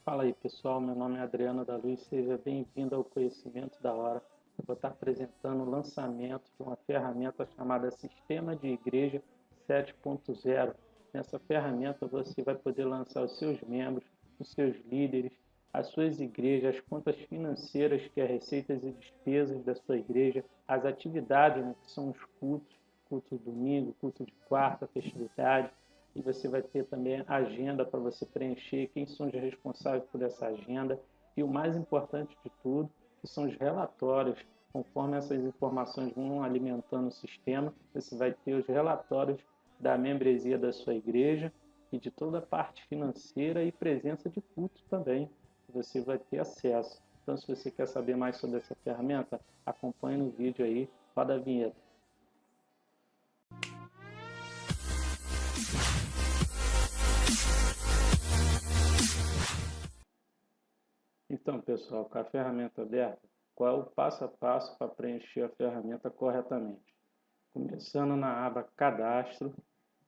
Fala aí pessoal, meu nome é Adriano da Luz, seja bem-vindo ao Conhecimento da Hora. Eu vou estar apresentando o lançamento de uma ferramenta chamada Sistema de Igreja 7.0. Nessa ferramenta você vai poder lançar os seus membros, os seus líderes, as suas igrejas, as contas financeiras, que é receitas e despesas da sua igreja, as atividades, né, que são os cultos, culto de domingo, culto de quarta, festividade. E você vai ter também a agenda para você preencher, quem são os responsáveis por essa agenda. E o mais importante de tudo, que são os relatórios. Conforme essas informações vão alimentando o sistema, você vai ter os relatórios da membresia da sua igreja e de toda a parte financeira e presença de culto também, que você vai ter acesso. Então, se você quer saber mais sobre essa ferramenta, acompanhe no vídeo aí, roda a vinheta. Então, pessoal, com a ferramenta aberta, qual é o passo a passo para preencher a ferramenta corretamente? Começando na aba Cadastro,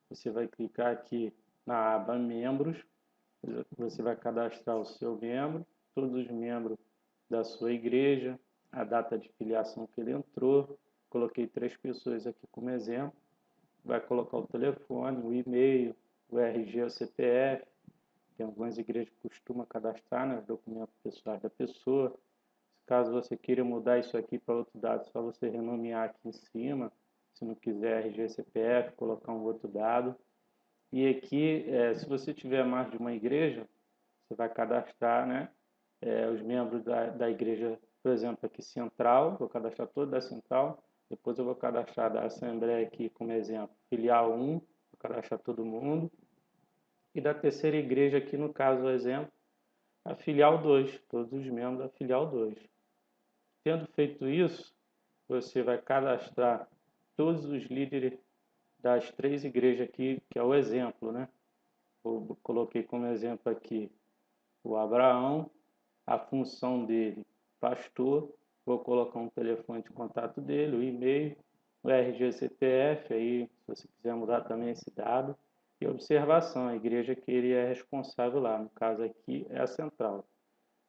você vai clicar aqui na aba Membros, você vai cadastrar o seu membro, todos os membros da sua igreja, a data de filiação que ele entrou, coloquei 3 pessoas aqui como exemplo, vai colocar o telefone, o e-mail, o RG, o CPF. Tem algumas igrejas que costumam cadastrar, né, os documentos pessoais da pessoa. Caso você queira mudar isso aqui para outro dado, é só você renomear aqui em cima. Se não quiser RG, CPF, colocar um outro dado. E aqui, se você tiver mais de uma igreja, você vai cadastrar, né, os membros da igreja, por exemplo, aqui central, vou cadastrar toda da central. Depois eu vou cadastrar da Assembleia aqui como exemplo, filial 1, vou cadastrar todo mundo. E da terceira igreja aqui, no caso, o exemplo, a filial 2, todos os membros da filial 2. Tendo feito isso, você vai cadastrar todos os líderes das 3 igrejas aqui, que é o exemplo, né? Eu coloquei como exemplo aqui o Abraão, a função dele, pastor, vou colocar um telefone de contato dele, o e-mail, o RG CPF, aí se você quiser mudar também esse dado, e observação, a igreja que ele é responsável lá, no caso aqui é a central,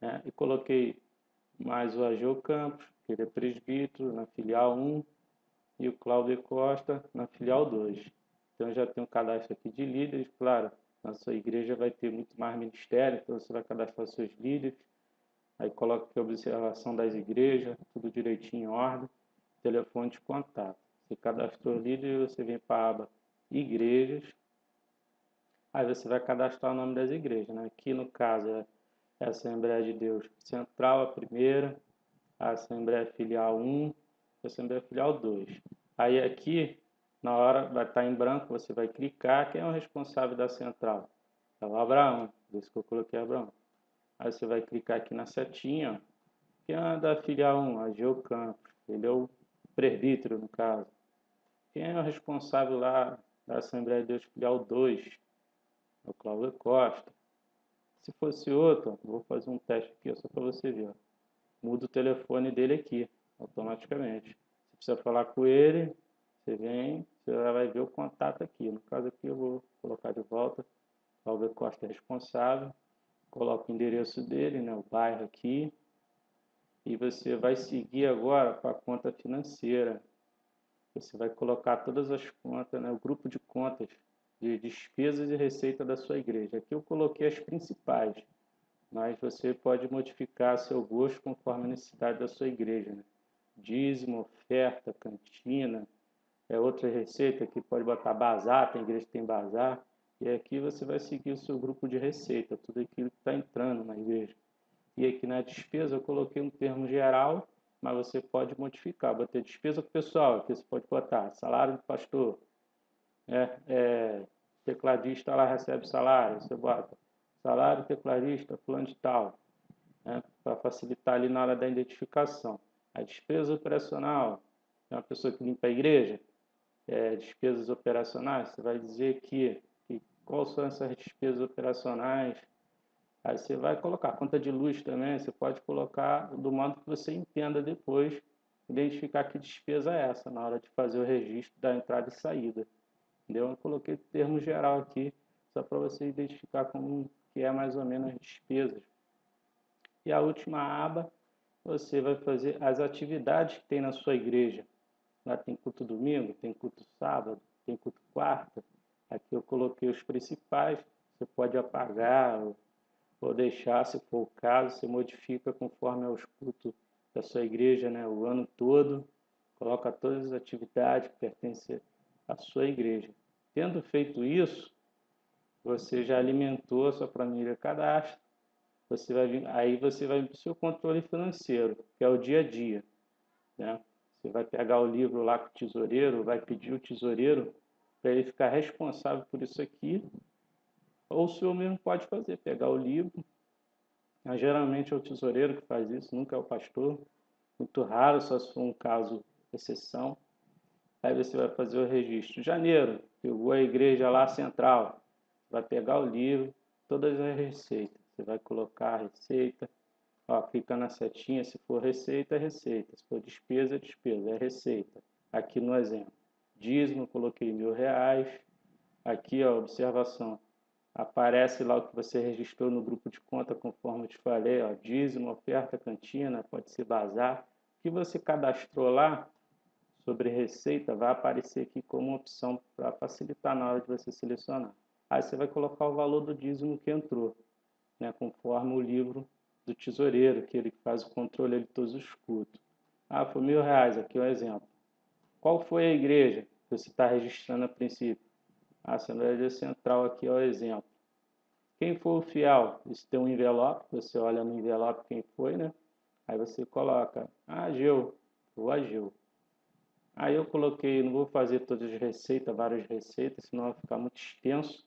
né? E coloquei mais o Ageu Campos, que ele é presbítero na filial 1, e o Cláudio Costa na filial 2. Então eu já tenho um cadastro aqui de líderes, claro, na sua igreja vai ter muito mais ministério, então você vai cadastrar seus líderes, aí coloca aqui a observação das igrejas, tudo direitinho em ordem, telefone de contato. Você cadastrou líderes, você vem para a aba igrejas, aí você vai cadastrar o nome das igrejas, né? Aqui no caso é a Assembleia de Deus Central, a primeira, a Assembleia Filial 1, a Assembleia Filial 2. Aí aqui, na hora, vai estar em branco, você vai clicar, quem é o responsável da central? É o Abraão, por isso que eu coloquei Abraão. Aí você vai clicar aqui na setinha, ó. Quem é da Filial 1? Ageu Campos, ele é o presbítero, no caso. Quem é o responsável lá da Assembleia de Deus Filial 2? É o Cláudio Costa. Se fosse outro, vou fazer um teste aqui, só para você ver. Ó. Muda o telefone dele aqui, automaticamente. Você precisa falar com ele, você vem, você vai ver o contato aqui. No caso aqui eu vou colocar de volta, Cláudio Costa responsável. Coloca o endereço dele, né, o bairro aqui. E você vai seguir agora com a conta financeira. Você vai colocar todas as contas, né, o grupo de contas de despesas e receita da sua igreja. Aqui eu coloquei as principais, mas você pode modificar a seu gosto conforme a necessidade da sua igreja, né? Dízimo, oferta, cantina, outra receita que pode botar bazar, tem igreja que tem bazar, e aqui você vai seguir o seu grupo de receita, tudo aquilo que está entrando na igreja. E aqui na despesa eu coloquei um termo geral, mas você pode modificar, bater despesa pessoal, aqui você pode botar salário do pastor, tecladista lá recebe salário, você bota salário tecladista, plano de tal, né, para facilitar ali na hora da identificação. A despesa operacional, é uma pessoa que limpa a igreja, despesas operacionais, você vai dizer que quais são essas despesas operacionais. Aí você vai colocar conta de luz também, você pode colocar do modo que você entenda depois, identificar que despesa é essa na hora de fazer o registro da entrada e saída. Entendeu? Eu coloquei termo geral aqui, só para você identificar como que é mais ou menos as despesas. E a última aba, você vai fazer as atividades que tem na sua igreja. Lá tem culto domingo, tem culto sábado, tem culto quarta. Aqui eu coloquei os principais. Você pode apagar ou deixar, se for o caso, você modifica conforme aos cultos da sua igreja, né? O ano todo. Coloca todas as atividades que pertencem à sua igreja. Tendo feito isso, você já alimentou a sua planilha cadastro. Aí você vai para o seu controle financeiro, que é o dia a dia, né? Você vai pegar o livro lá com o tesoureiro, vai pedir o tesoureiro para ele ficar responsável por isso aqui, ou o senhor mesmo pode fazer, pegar o livro. Mas geralmente é o tesoureiro que faz isso, nunca é o pastor. Muito raro, só se for um caso exceção. Aí você vai fazer o registro. Janeiro, pegou a igreja lá central. Vai pegar o livro, todas as receitas. Você vai colocar a receita. Ó, clica na setinha, se for receita, é receita. Se for despesa, é despesa, é receita. Aqui no exemplo. Dízimo, coloquei R$ 1.000. Aqui, ó, observação. Aparece lá o que você registrou no grupo de conta, conforme eu te falei, ó, dízimo, oferta, cantina, pode ser bazar. O que você cadastrou lá sobre receita vai aparecer aqui como uma opção para facilitar na hora de você selecionar. Aí você vai colocar o valor do dízimo que entrou, né, conforme o livro do tesoureiro, que ele faz o controle de todos os cultos. Ah, foi R$ 1.000, aqui é o exemplo. Qual foi a igreja que você está registrando a princípio? A Assembleia Central, aqui é o exemplo. Quem foi o fiel? Isso tem um envelope, você olha no envelope quem foi, né? Aí você coloca, Ageu, o Ageu. Aí eu coloquei, não vou fazer todas as receitas, várias receitas, senão vai ficar muito extenso.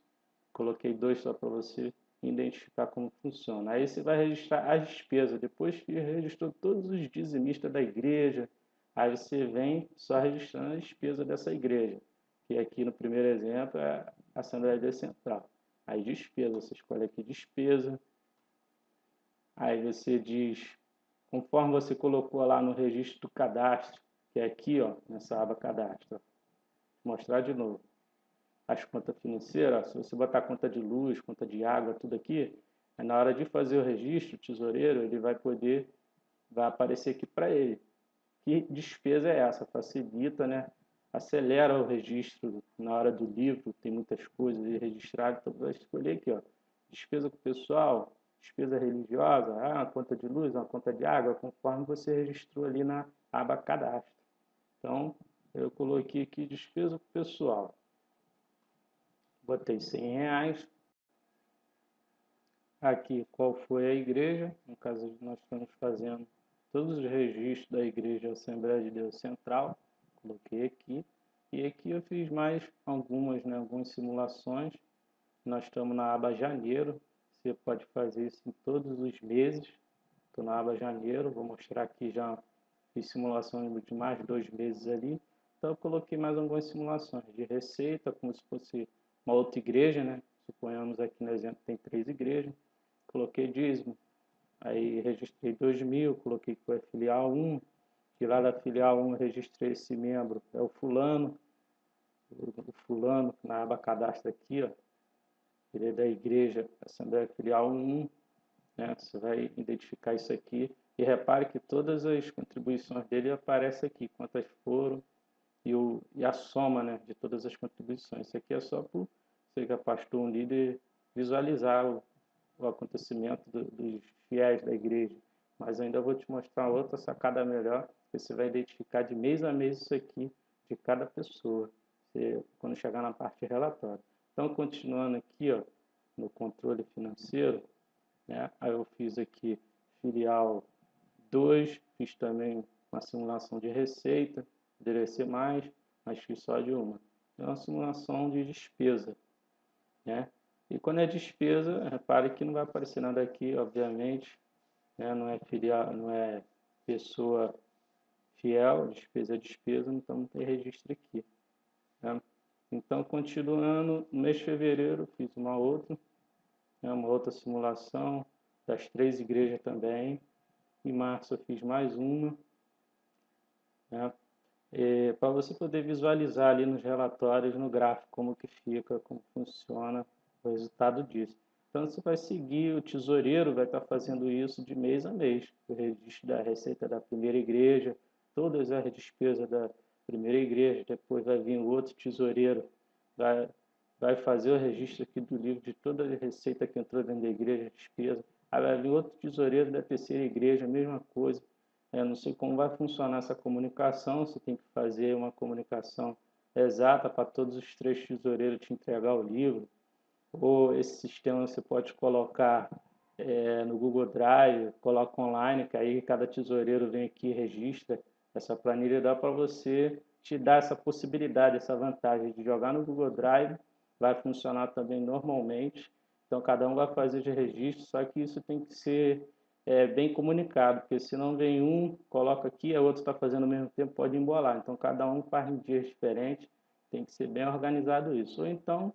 Coloquei 2 só para você identificar como funciona. Aí você vai registrar as despesas. Depois que registrou todos os dizimistas da igreja, aí você vem só registrando a despesa dessa igreja. Que aqui no primeiro exemplo é a Assembleia Central. Aí despesa, você escolhe aqui despesa. Aí você diz, conforme você colocou lá no registro do cadastro, que é aqui, ó, nessa aba cadastro. Vou mostrar de novo. As contas financeiras, se você botar conta de luz, conta de água, tudo aqui, aí na hora de fazer o registro, o tesoureiro, ele vai aparecer aqui para ele. Que despesa é essa? Facilita, né? Acelera o registro na hora do livro, tem muitas coisas registradas, então vai escolher aqui, ó, despesa com o pessoal, despesa religiosa, uma conta de luz, uma conta de água, conforme você registrou ali na aba cadastro. Então, eu coloquei aqui despesa com o pessoal. Botei R$ 100. Aqui, qual foi a igreja? No caso, nós estamos fazendo todos os registros da Igreja Assembleia de Deus Central. Coloquei aqui. E aqui eu fiz mais algumas, né, algumas simulações. Nós estamos na aba Janeiro. Você pode fazer isso em todos os meses. Estou na aba Janeiro. Vou mostrar aqui já. Fiz simulações de mais 2 meses ali. Então, eu coloquei mais algumas simulações de receita, como se fosse uma outra igreja, né? Suponhamos aqui no exemplo tem 3 igrejas. Coloquei dízimo. Aí registrei 2.000, coloquei que foi a filial 1. E lá da filial 1 registrei esse membro, é o fulano. O fulano, na aba cadastro aqui, ó. Ele é da igreja Assembleia Filial 1. Né? Você vai identificar isso aqui. E repare que todas as contribuições dele aparecem aqui, quantas foram e a soma, né, de todas as contribuições. Isso aqui é só para você que é pastor, um líder, visualizar o acontecimento dos fiéis da igreja. Mas ainda vou te mostrar outra sacada melhor, que você vai identificar de mês a mês isso aqui de cada pessoa, quando chegar na parte relatório. Então, continuando aqui, ó, no controle financeiro, né? Aí eu fiz aqui filial 2, fiz também uma simulação de receita, poderia ser mais, mas fiz só de uma. É uma simulação de despesa, né? E quando é despesa, repare que não vai aparecer nada aqui, obviamente, né? Não é filial, não é pessoa fiel, despesa é despesa, então não tem registro aqui, né? Então, continuando, no mês de fevereiro fiz uma outra simulação das 3 igrejas também. Em março eu fiz mais uma, né? Para você poder visualizar ali nos relatórios, no gráfico, como que fica, como funciona o resultado disso. Então você vai seguir, o tesoureiro vai estar fazendo isso de mês a mês, o registro da receita da primeira igreja, todas as despesas da primeira igreja, depois vai vir o outro tesoureiro, vai, vai fazer o registro aqui do livro de toda a receita que entrou dentro da igreja, despesa. Aí vai vir outro tesoureiro da terceira igreja, a mesma coisa. Eu não sei como vai funcionar essa comunicação, você tem que fazer uma comunicação exata para todos os três tesoureiros te entregar o livro, ou esse sistema você pode colocar no Google Drive, coloca online, que aí cada tesoureiro vem aqui e registra essa planilha, dá para você te dar essa possibilidade, essa vantagem de jogar no Google Drive, vai funcionar também normalmente, então cada um vai fazer de registro, só que isso tem que ser bem comunicado, porque se não vem um, coloca aqui, o outro está fazendo ao mesmo tempo, pode embolar, então cada um faz em dias diferentes, tem que ser bem organizado isso, ou então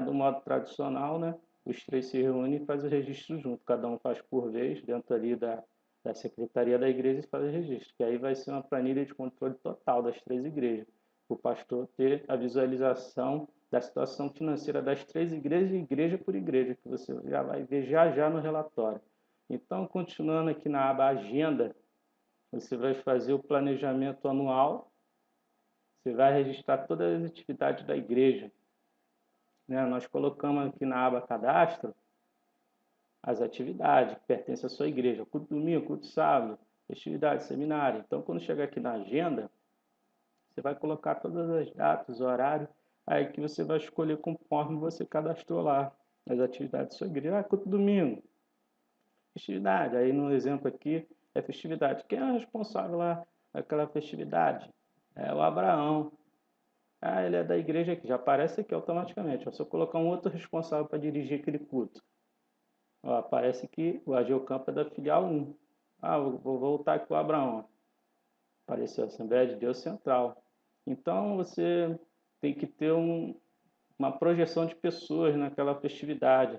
do modo tradicional, né? Os três se reúnem e fazem o registro junto. Cada um faz por vez, dentro ali da secretaria da igreja e faz o registro. Que aí vai ser uma planilha de controle total das três igrejas. O pastor ter a visualização da situação financeira das três igrejas, igreja por igreja, que você já vai ver já no relatório. Então, continuando aqui na aba Agenda, você vai fazer o planejamento anual, você vai registrar todas as atividades da igreja, né? Nós colocamos aqui na aba Cadastro as atividades que pertencem à sua igreja, culto domingo, culto sábado, festividade, seminário. Então, quando chegar aqui na agenda, você vai colocar todas as datas, horário, aí que você vai escolher conforme você cadastrou lá as atividades da sua igreja. Culto domingo, festividade. Aí no exemplo aqui é festividade. Quem é o responsável lá daquela festividade? É o Abraão. Ele é da igreja aqui, já aparece aqui automaticamente. Se eu colocar um outro responsável para dirigir aquele culto, aparece que o Ageu Campo é da filial 1. Vou voltar aqui para o Abraão. Apareceu a Assembleia de Deus Central. Então você tem que ter uma projeção de pessoas naquela festividade.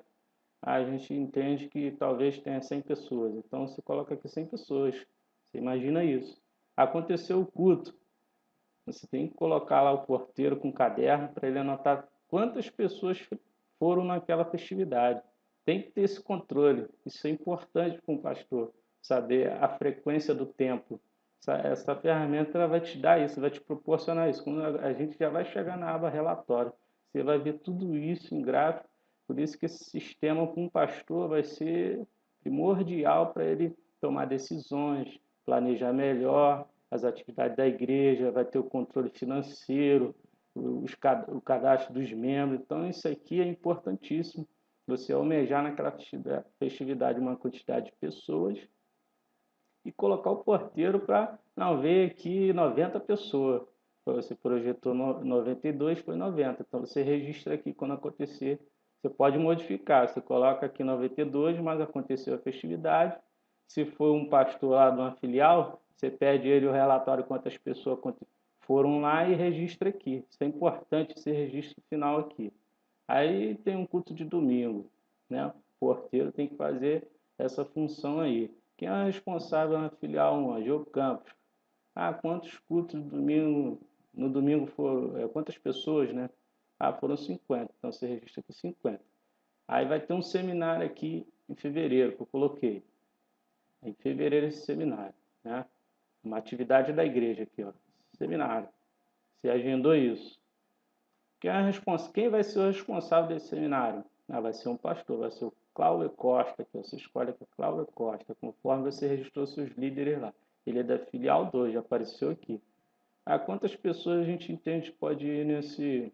A gente entende que talvez tenha 100 pessoas. Então você coloca aqui 100 pessoas. Você imagina isso. Aconteceu o culto. Você tem que colocar lá o porteiro com caderno para ele anotar quantas pessoas foram naquela festividade. Tem que ter esse controle. Isso é importante para um pastor, saber a frequência do tempo. Essa ferramenta ela vai te dar isso, vai te proporcionar isso. Quando a gente já vai chegar na aba relatório, você vai ver tudo isso em gráfico. Por isso que esse sistema para um pastor vai ser primordial para ele tomar decisões, planejar melhor as atividades da igreja, vai ter o controle financeiro, o cadastro dos membros. Então, isso aqui é importantíssimo. Você almejar naquela festividade uma quantidade de pessoas e colocar o porteiro para não ver aqui 90 pessoas. Você projetou 92, foi 90. Então, você registra aqui quando acontecer. Você pode modificar. Você coloca aqui 92, mas aconteceu a festividade. Se for um pastor lá de uma filial, você pede ele o relatório quantas pessoas foram lá e registra aqui. Isso é importante, esse registro final aqui. Aí tem um culto de domingo, né? O porteiro tem que fazer essa função aí. Quem é responsável na filial 1? Ageu Campos. Quantos cultos no domingo foram? Quantas pessoas, né? Foram 50. Então você registra aqui 50. Aí vai ter um seminário aqui em fevereiro, que eu coloquei. Em fevereiro esse seminário, né? Uma atividade da igreja aqui, ó. Seminário. Você agendou isso. Quem vai ser o responsável desse seminário? Vai ser um pastor, vai ser o Cláudio Costa, que você escolhe aqui, Cláudio Costa, conforme você registrou seus líderes lá. Ele é da filial 2, já apareceu aqui. Quantas pessoas a gente entende que pode ir nesse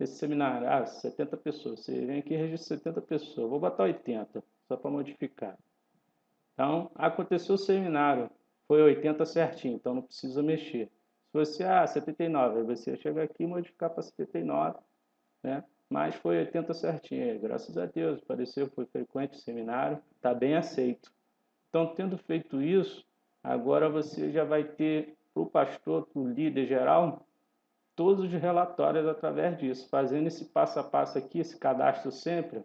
seminário? 70 pessoas. Você vem aqui e registra 70 pessoas. Vou botar 80, só para modificar. Então, aconteceu o seminário, foi 80 certinho, então não precisa mexer. Se você, 79, aí você chega aqui e modificar para 79, né? Mas foi 80 certinho, graças a Deus, apareceu, foi frequente o seminário, está bem aceito. Então, tendo feito isso, agora você já vai ter para o pastor, para o líder geral, todos os relatórios através disso, fazendo esse passo a passo aqui, esse cadastro sempre,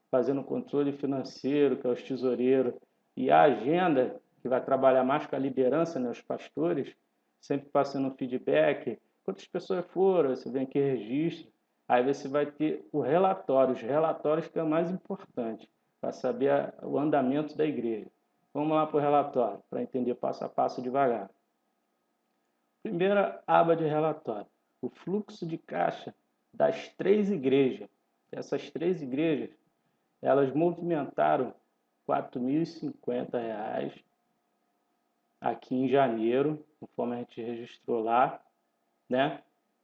fazendo controle financeiro, que é os tesoureiros, e a agenda, que vai trabalhar mais com a liderança, né, os pastores, sempre passando um feedback, quantas pessoas foram, você vem aqui e registra, Aí você vai ter o relatório, os relatórios que é o mais importante, para saber o andamento da igreja. Vamos lá para o relatório, para entender passo a passo devagar. Primeira aba de relatório, o fluxo de caixa das 3 igrejas. Essas 3 igrejas, elas movimentaram R$ 4.050 aqui em janeiro, conforme a gente registrou lá, né?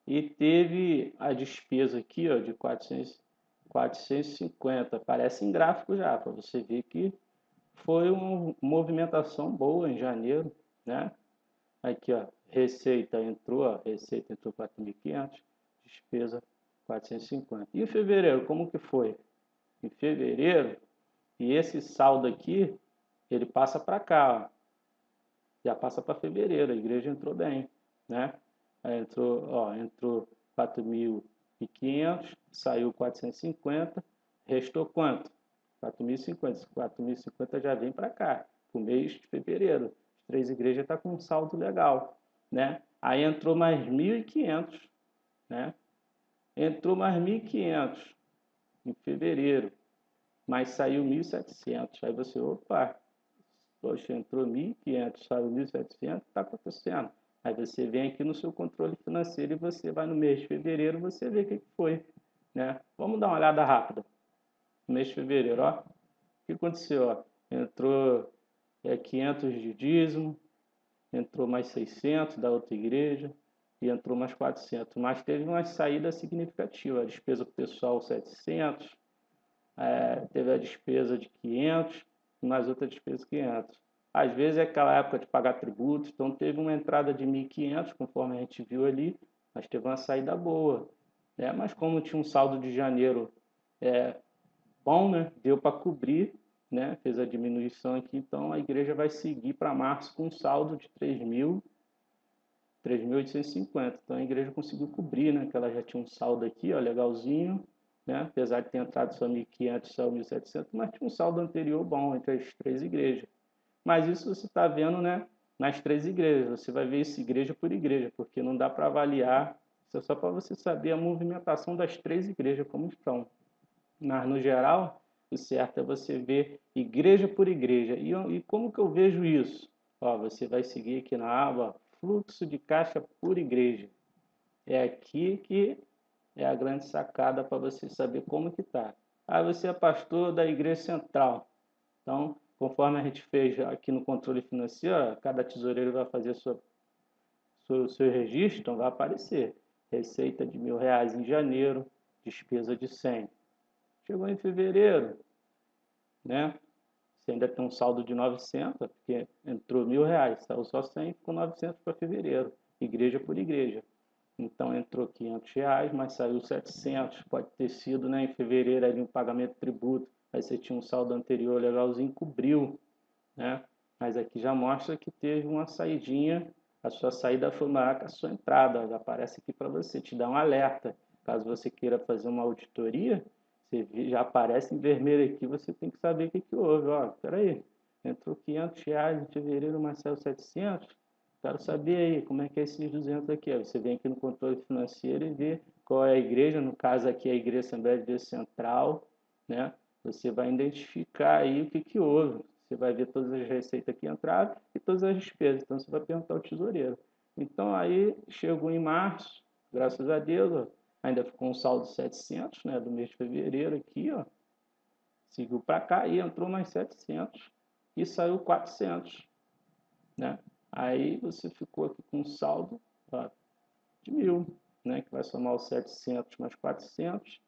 E teve a despesa aqui, ó, de 450. Aparece em gráfico já, para você ver que foi uma movimentação boa em janeiro, né? Aqui, ó, receita entrou 4.500, despesa 450. E em fevereiro, como que foi? Em fevereiro, e esse saldo aqui, ele passa para cá, ó. Já passa para fevereiro, a igreja entrou bem, né? Aí entrou 4.500, saiu 450, restou quanto? 4.050. 4.050 já vem para cá, para o mês de fevereiro. As 3 igrejas estão com um saldo legal, né? Aí entrou mais 1.500, né? Entrou mais 1.500 em fevereiro, mas saiu 1.700. Aí você, opa, poxa, entrou 1.500, saiu 1.700, está acontecendo. Aí você vem aqui no seu controle financeiro e você vai no mês de fevereiro, você vê o que foi, né? Vamos dar uma olhada rápida. No mês de fevereiro, ó, o que aconteceu? Ó? Entrou 500 de dízimo, entrou mais 600 da outra igreja e entrou mais 400. Mas teve uma saída significativa. A despesa pessoal 700, teve a despesa de 500 e mais outra despesa 500. Às vezes é aquela época de pagar tributos, então teve uma entrada de 1.500, conforme a gente viu ali, mas teve uma saída boa, né? Mas como tinha um saldo de janeiro bom, né? Deu para cobrir, né? Fez a diminuição aqui, então a igreja vai seguir para março com um saldo de 3.850. Então a igreja conseguiu cobrir, né? Que ela já tinha um saldo aqui, ó, legalzinho, né? Apesar de ter entrado só 1.500, só 1.700, mas tinha um saldo anterior bom entre as 3 igrejas. Mas isso você está vendo, né? Nas 3 igrejas. Você vai ver isso igreja por igreja, porque não dá para avaliar. Isso é só para você saber a movimentação das 3 igrejas como estão. Mas, no geral, o certo é você ver igreja por igreja. E como que eu vejo isso? Ó, você vai seguir aqui na aba fluxo de caixa por igreja. É aqui que é a grande sacada para você saber como que está. Ah, você é pastor da igreja central. Então, conforme a gente fez aqui no controle financeiro, cada tesoureiro vai fazer seu registro, então vai aparecer receita de R$ 1.000 em janeiro, despesa de 100. Chegou em fevereiro, né? Você ainda tem um saldo de 900, porque entrou R$ 1.000, saiu só 100, ficou 900 para fevereiro, igreja por igreja. Então entrou R$ 500, mas saiu 700. Pode ter sido, né, em fevereiro ali um pagamento de tributo. Aí você tinha um saldo anterior legalzinho, cobriu, né? Mas aqui já mostra que teve uma saidinha. A sua saída foi maior que a sua entrada. Já aparece aqui para você, te dá um alerta. Caso você queira fazer uma auditoria, você já aparece em vermelho aqui, você tem que saber o que houve. Ó, peraí, entrou R$ 500 em fevereiro, mas saiu 700. Quero saber aí como é que é esses 200 aqui. Aí você vem aqui no controle financeiro e vê qual é a igreja. No caso aqui é a Igreja Assembleia de Deus Central, né? Você vai identificar aí o que houve. Você vai ver todas as receitas que entraram e todas as despesas. Então você vai perguntar ao tesoureiro. Então aí chegou em março, graças a Deus, ó, ainda ficou um saldo de 700, né, do mês de fevereiro aqui, ó. Seguiu para cá e entrou mais 700 e saiu 400, né? Aí você ficou aqui com um saldo, ó, de 1.000, né, que vai somar os 700 mais 400,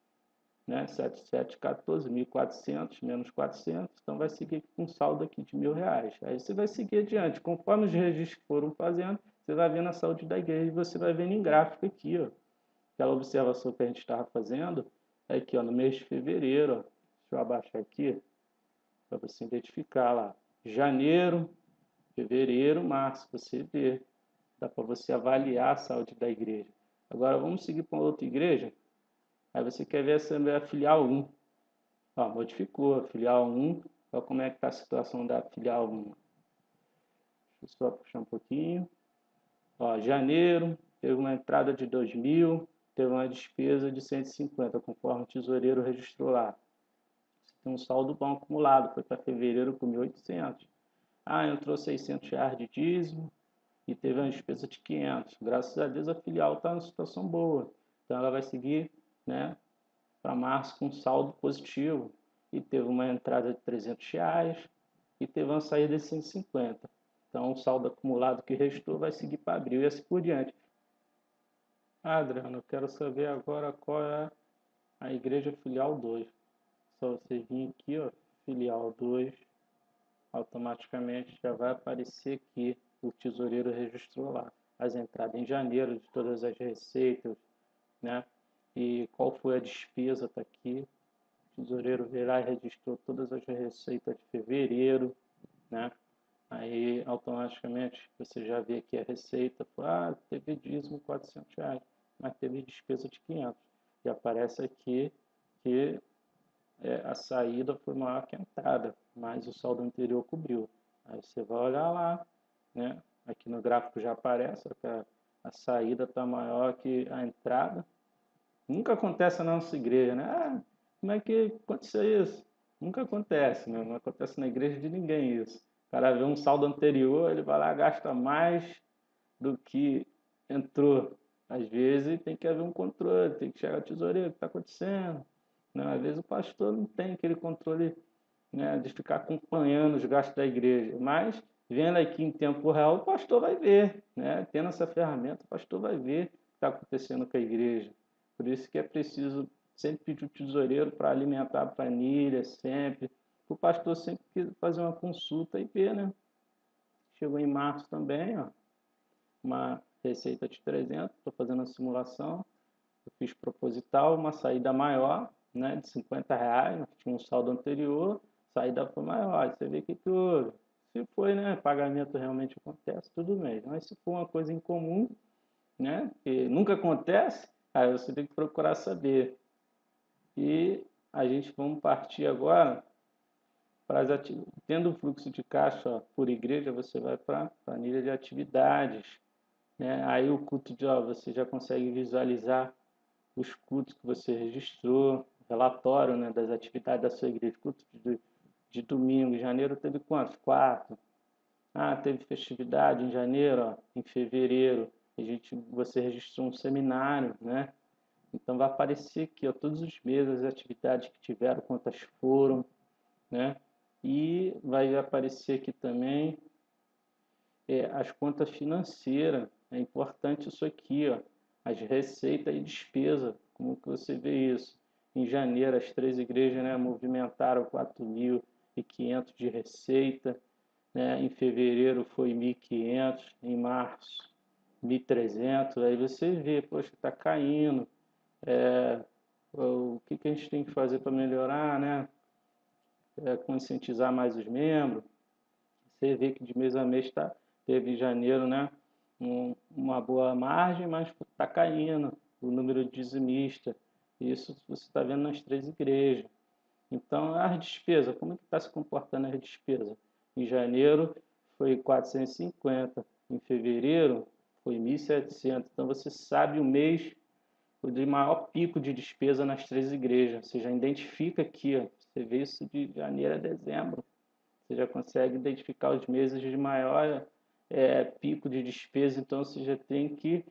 né, 714, 1.400 menos 400, então vai seguir com um saldo aqui de R$ 1.000. Aí você vai seguir adiante, conforme os registros foram fazendo, você vai vendo a saúde da igreja e você vai vendo em gráfico aqui, ó. Aquela observação que a gente estava fazendo, é aqui, ó, no mês de fevereiro, ó, deixa eu abaixar aqui, para você identificar lá, janeiro, fevereiro, março, você vê, dá para você avaliar a saúde da igreja. Agora vamos seguir para outra igreja. Aí você quer ver a Assembleia Filial 1. Ó, modificou a Filial 1. Olha como é que está a situação da Filial 1. Deixa eu só puxar um pouquinho. Ó, janeiro, teve uma entrada de 2.000. teve uma despesa de 150, conforme o tesoureiro registrou lá. Você tem um saldo bom acumulado, foi para fevereiro com 1.800. Ah, entrou R$ 600 de dízimo e teve uma despesa de 500. Graças a Deus a filial está em situação boa. Então ela vai seguir, né, para março com saldo positivo. E teve uma entrada de R$ 300 e teve uma saída de 150. Então o saldo acumulado que restou vai seguir para abril e assim por diante. Ah, Adriano, eu quero saber agora qual é a igreja filial 2. Só você vir aqui, ó, filial 2, automaticamente já vai aparecer aqui, o tesoureiro registrou lá as entradas em janeiro de todas as receitas, né? E qual foi a despesa, está aqui. O tesoureiro veio lá e registrou todas as receitas de fevereiro, né? Aí automaticamente você já vê aqui a receita, teve dízimo R$ 400, mas teve despesa de 500. E aparece aqui que a saída foi maior que a entrada, mas o saldo anterior cobriu. Aí você vai olhar lá, né? Aqui no gráfico já aparece que a saída está maior que a entrada. Nunca acontece na nossa igreja, né? Como é que aconteceu isso? Nunca acontece, né? Não acontece na igreja de ninguém isso. O cara vê um saldo anterior, ele vai lá e gasta mais do que entrou. Às vezes tem que haver um controle, tem que chegar ao tesoureiro, o que está acontecendo? Não, às vezes o pastor não tem aquele controle, né, de ficar acompanhando os gastos da igreja, mas vendo aqui em tempo real, o pastor vai ver, né? Tendo essa ferramenta, o pastor vai ver o que está acontecendo com a igreja. Por isso que é preciso sempre pedir o tesoureiro para alimentar a planilha, sempre. O pastor sempre fazer uma consulta e ver, né? Chegou em março também, ó, uma receita de 300, estou fazendo a simulação, eu fiz proposital, uma saída maior, né, de R$ 50, tinha um saldo anterior, saída foi maior, você vê que houve. Se foi, né, pagamento realmente acontece, tudo bem, mas se for uma coisa incomum, né, que nunca acontece, aí você tem que procurar saber. E a gente vamos partir agora para as atividades. Tendo o fluxo de caixa por igreja, você vai para a planilha de atividades, né? Aí o culto de, ó, você já consegue visualizar os cultos que você registrou, relatório, né, das atividades da sua igreja. Culto de domingo, em janeiro teve quantos? 4. Teve festividade em janeiro, ó, em fevereiro você registrou um seminário, né? Então vai aparecer aqui, ó, todos os meses as atividades que tiveram, quantas foram, né? E vai aparecer aqui também as contas financeiras. É importante isso aqui, ó, as receitas e despesa. Como que você vê isso? Em janeiro, as 3 igrejas, né, movimentaram 4.500 de receita, né? Em fevereiro foi 1.500, em março 1.300. Aí você vê, poxa, está caindo. O que a gente tem que fazer para melhorar, né? Conscientizar mais os membros. Você vê que de mês a mês teve em janeiro, né, uma boa margem, mas está caindo o número de dizimistas. Isso você está vendo nas 3 igrejas. Então, as despesas, como é que está se comportando as despesas? Em janeiro foi 450, em fevereiro foi 1.700. Então, você sabe o mês de maior pico de despesa nas 3 igrejas. Você já identifica aqui, ó, você vê isso de janeiro a dezembro. Você já consegue identificar os meses de maior pico de despesa, então você já tem que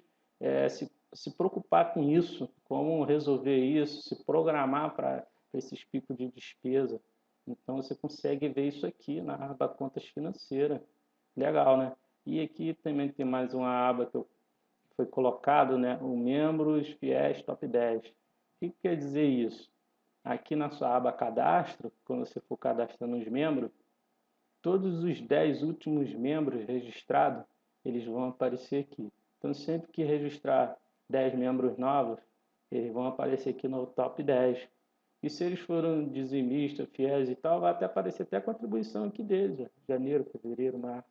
se preocupar com isso, como resolver isso, se programar para esses picos de despesa. Então você consegue ver isso aqui na aba contas financeiras. Legal, né? E aqui também tem mais uma aba que foi colocado, né? O membros fiéis top 10. O que quer dizer isso? Aqui na sua aba cadastro, quando você for cadastrando os membros, todos os 10 últimos membros registrados, eles vão aparecer aqui. Então, sempre que registrar 10 membros novos, eles vão aparecer aqui no top 10. E se eles foram dizimistas, fiéis e tal, vai até aparecer até a contribuição aqui deles, ó, janeiro, fevereiro, março.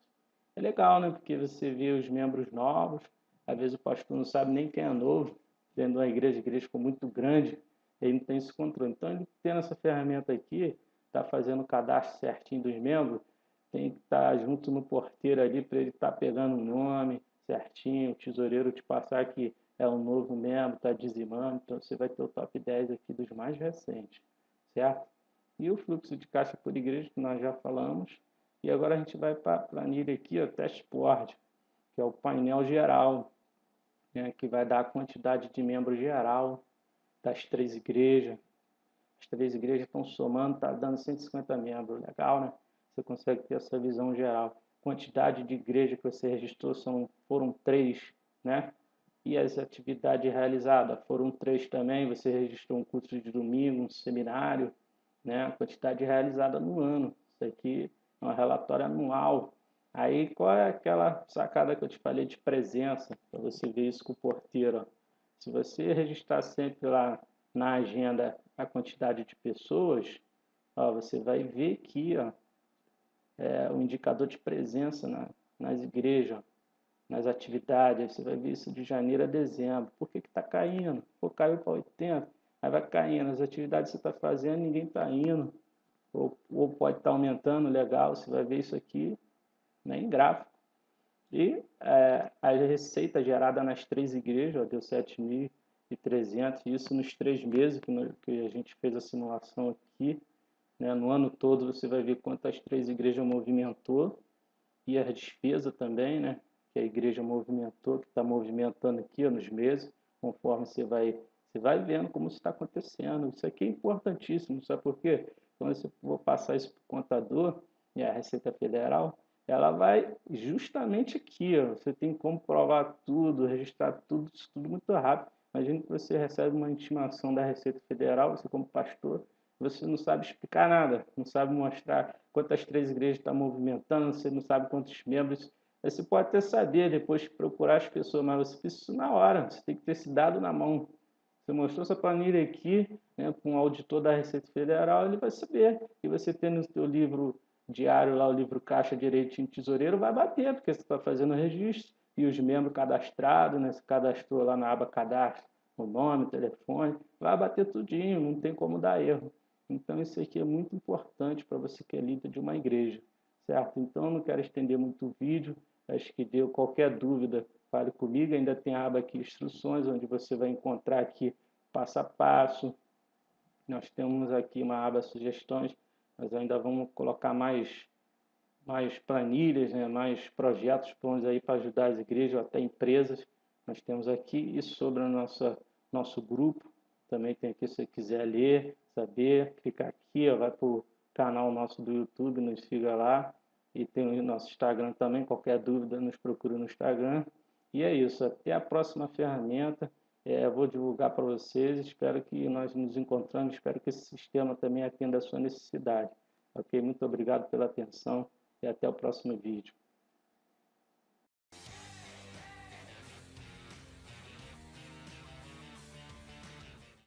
É legal, né? Porque você vê os membros novos, às vezes o pastor não sabe nem quem é novo, dentro de uma igreja, a igreja ficou muito grande, ele não tem esse controle. Então, ele tendo essa ferramenta aqui, está fazendo o cadastro certinho dos membros, tem que estar junto no porteiro ali para ele estar pegando o nome certinho, o tesoureiro te passar que é um novo membro, está dizimando, então você vai ter o top 10 aqui dos mais recentes, certo? E o fluxo de caixa por igreja, que nós já falamos, e agora a gente vai para a planilha aqui, o dashboard, que é o painel geral, né, que vai dar a quantidade de membros geral das 3 igrejas. As 3 igrejas estão somando, está dando 150 membros, legal, né? Você consegue ter essa visão geral. Quantidade de igreja que você registrou foram 3, né? E as atividades realizadas foram 3 também. Você registrou um curso de domingo, um seminário, né? A quantidade realizada no ano. Isso aqui é um relatório anual. Aí, qual é aquela sacada que eu te falei de presença? Para você ver isso com o porteiro. Ó. Se você registrar sempre lá na agenda a quantidade de pessoas, ó, você vai ver aqui ó, o indicador de presença nas igrejas, nas atividades. Você vai ver isso de janeiro a dezembro. Por que está caindo? Pô, caiu para 80, aí vai caindo. As atividades que você está fazendo, ninguém está indo. Ou pode estar aumentando, legal. Você vai ver isso aqui né, em gráfico. E a receita gerada nas 3 igrejas ó, deu 7.300, isso nos 3 meses que a gente fez a simulação aqui. Né? No ano todo você vai ver quantas 3 igrejas movimentou e as despesas também, né? Que a igreja movimentou, que está movimentando aqui ó, nos meses, conforme você vai vendo como isso está acontecendo. Isso aqui é importantíssimo, sabe por quê? Quando você for passar isso para o contador e a Receita Federal, ela vai justamente aqui, ó, você tem como provar tudo, registrar tudo, isso tudo muito rápido. Imagina que você recebe uma intimação da Receita Federal, você como pastor, você não sabe explicar nada, não sabe mostrar quantas 3 igrejas está movimentando, você não sabe quantos membros. Você pode até saber, depois procurar as pessoas, mas você precisa na hora, você tem que ter esse dado na mão. Você mostrou essa planilha aqui, né, com o auditor da Receita Federal, ele vai saber. E você tendo o seu livro diário lá, o livro Caixa, Direitinho, Tesoureiro, vai bater, porque você está fazendo o registro. E os membros cadastrados, né, se cadastrou lá na aba cadastro, o nome, o telefone, vai bater tudinho, não tem como dar erro. Então, isso aqui é muito importante para você que é líder de uma igreja, certo? Então, não quero estender muito o vídeo, acho que deu qualquer dúvida, fale comigo, ainda tem a aba aqui, instruções, onde você vai encontrar aqui passo a passo, nós temos aqui uma aba sugestões, mas ainda vamos colocar mais planilhas, né, mais projetos prontos aí para ajudar as igrejas, até empresas, nós temos aqui, e sobre o nosso grupo, também tem aqui, se você quiser ler, saber, clicar aqui, ó, vai para o canal nosso do YouTube, nos siga lá, e tem o nosso Instagram também, qualquer dúvida nos procura no Instagram, e é isso, até a próxima ferramenta, eu vou divulgar para vocês, espero que nós nos encontramos, espero que esse sistema também atenda a sua necessidade, ok? Muito obrigado pela atenção, e até o próximo vídeo.